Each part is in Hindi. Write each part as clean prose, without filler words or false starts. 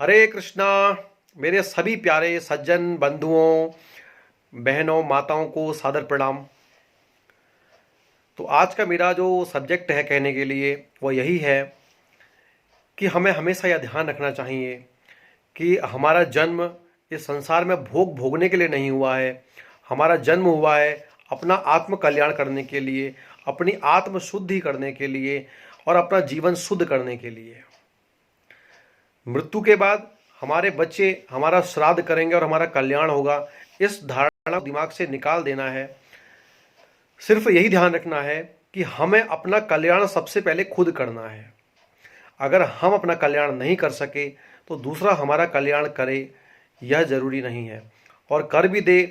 हरे कृष्णा। मेरे सभी प्यारे सज्जन बंधुओं, बहनों, माताओं को सादर प्रणाम। तो आज का मेरा जो सब्जेक्ट है कहने के लिए वो यही है कि हमें हमेशा यह ध्यान रखना चाहिए कि हमारा जन्म इस संसार में भोगने के लिए नहीं हुआ है। हमारा जन्म हुआ है अपना आत्म कल्याण करने के लिए, अपनी आत्म शुद्धि करने के लिए और अपना जीवन शुद्ध करने के लिए। मृत्यु के बाद हमारे बच्चे हमारा श्राद्ध करेंगे और हमारा कल्याण होगा, इस धारणा को दिमाग से निकाल देना है। सिर्फ यही ध्यान रखना है कि हमें अपना कल्याण सबसे पहले खुद करना है। अगर हम अपना कल्याण नहीं कर सके तो दूसरा हमारा कल्याण करे, यह जरूरी नहीं है। और कर भी दे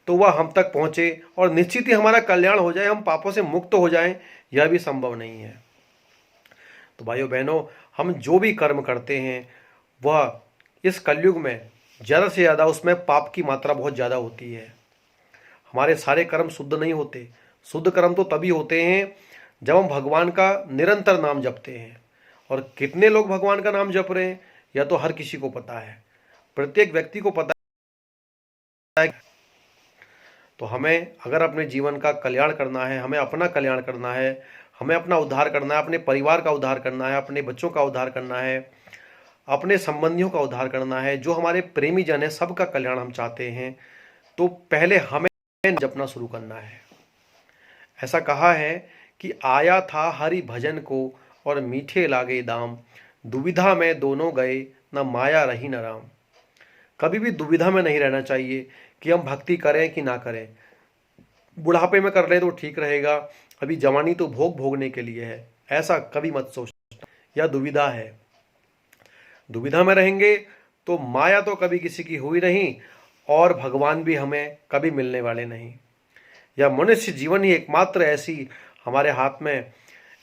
तो वह हम तक पहुंचे और निश्चित ही हमारा कल्याण हो जाए, हम पापों से मुक्त हो जाएं, यह भी संभव नहीं है। तो भाइयों बहनों, हम जो भी कर्म करते हैं वह इस कलयुग में ज़्यादा से ज़्यादा उसमें पाप की मात्रा बहुत ज़्यादा होती है। हमारे सारे कर्म शुद्ध नहीं होते। शुद्ध कर्म तो तभी होते हैं जब हम भगवान का निरंतर नाम जपते हैं। और कितने लोग भगवान का नाम जप रहे हैं यह तो हर किसी को पता है, प्रत्येक व्यक्ति को पता है। तो हमें अगर अपने जीवन का कल्याण करना है, हमें अपना कल्याण करना है, हमें अपना उद्धार करना है, अपने परिवार का उद्धार करना है, अपने बच्चों का उद्धार करना है, अपने संबंधियों का उद्धार करना है, जो हमारे प्रेमी जन है सबका कल्याण हम चाहते हैं, तो पहले हमें जपना शुरू करना है। ऐसा कहा है कि आया था हरि भजन को और मीठे लागे दाम, दुविधा में दोनों गए न माया रही न राम। कभी भी दुविधा में नहीं रहना चाहिए कि हम भक्ति करें कि ना करें। बुढ़ापे में कर ले तो ठीक रहेगा, अभी जवानी तो भोगने के लिए है, ऐसा कभी मत सोचना। यह दुविधा है। दुविधा में रहेंगे तो माया तो कभी किसी की हुई नहीं और भगवान भी हमें कभी मिलने वाले नहीं। यह मनुष्य जीवन ही एकमात्र ऐसी हमारे हाथ में,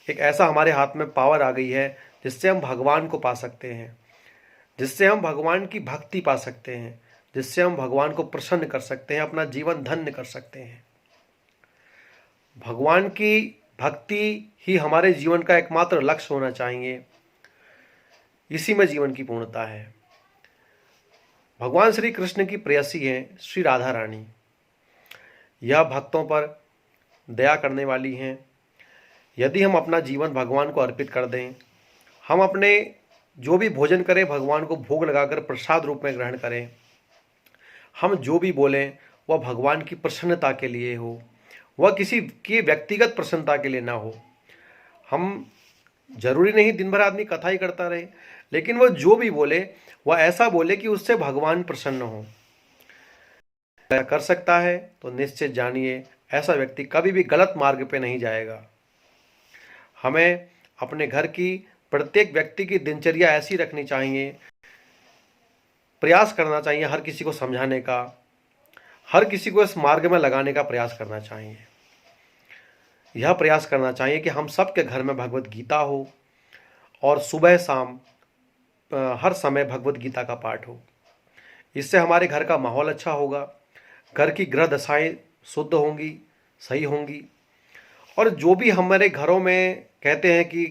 एक ऐसा हमारे हाथ में पावर आ गई है जिससे हम भगवान को पा सकते हैं, जिससे हम भगवान की भक्ति पा सकते हैं, जिससे हम भगवान को प्रसन्न कर सकते हैं, अपना जीवन धन्य कर सकते हैं। भगवान की भक्ति ही हमारे जीवन का एकमात्र लक्ष्य होना चाहिए। इसी में जीवन की पूर्णता है। भगवान श्री कृष्ण की प्रेयसी हैं श्री राधा रानी। यह भक्तों पर दया करने वाली हैं। यदि हम अपना जीवन भगवान को अर्पित कर दें, हम अपने जो भी भोजन करें भगवान को भोग लगाकर प्रसाद रूप में ग्रहण करें, हम जो भी बोलें वह भगवान की प्रसन्नता के लिए हो, वह किसी की व्यक्तिगत प्रसन्नता के लिए ना हो। हम जरूरी नहीं दिन भर आदमी कथा ही करता रहे, लेकिन वह जो भी बोले वह ऐसा बोले कि उससे भगवान प्रसन्न हो। कर सकता है तो निश्चित जानिए ऐसा व्यक्ति कभी भी गलत मार्ग पे नहीं जाएगा। हमें अपने घर की प्रत्येक व्यक्ति की दिनचर्या ऐसी रखनी चाहिए, प्रयास करना चाहिए हर किसी को समझाने का, हर किसी को इस मार्ग में लगाने का प्रयास करना चाहिए। यह प्रयास करना चाहिए कि हम सबके घर में भगवत गीता हो और सुबह शाम हर समय भगवत गीता का पाठ हो। इससे हमारे घर का माहौल अच्छा होगा, घर की ग्रह दशाएं शुद्ध होंगी, सही होंगी। और जो भी हमारे घरों में कहते हैं कि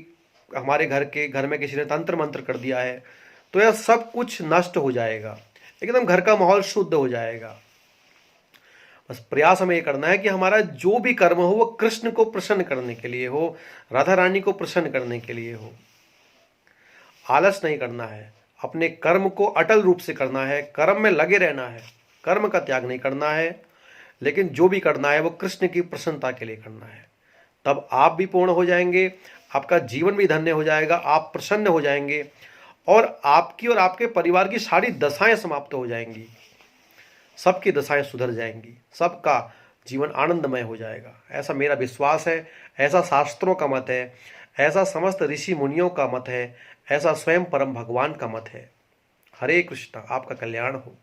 हमारे घर में किसी ने तंत्र मंत्र कर दिया है, तो यह सब कुछ नष्ट हो जाएगा, एकदम घर का माहौल शुद्ध हो जाएगा। बस प्रयास हमें ये करना है कि हमारा जो भी कर्म हो वो कृष्ण को प्रसन्न करने के लिए हो, राधा रानी को प्रसन्न करने के लिए हो। आलस नहीं करना है, अपने कर्म को अटल रूप से करना है, कर्म में लगे रहना है, कर्म का त्याग नहीं करना है। लेकिन जो भी करना है वो कृष्ण की प्रसन्नता के लिए करना है। तब आप भी पूर्ण हो जाएंगे, आपका जीवन भी धन्य हो जाएगा, आप प्रसन्न हो जाएंगे और आपकी और आपके परिवार की सारी दशाएं समाप्त हो जाएंगी, सबकी दशाएं सुधर जाएंगी, सबका जीवन आनंदमय हो जाएगा। ऐसा मेरा विश्वास है, ऐसा शास्त्रों का मत है, ऐसा समस्त ऋषि मुनियों का मत है, ऐसा स्वयं परम भगवान का मत है। हरे कृष्ण। आपका कल्याण हो।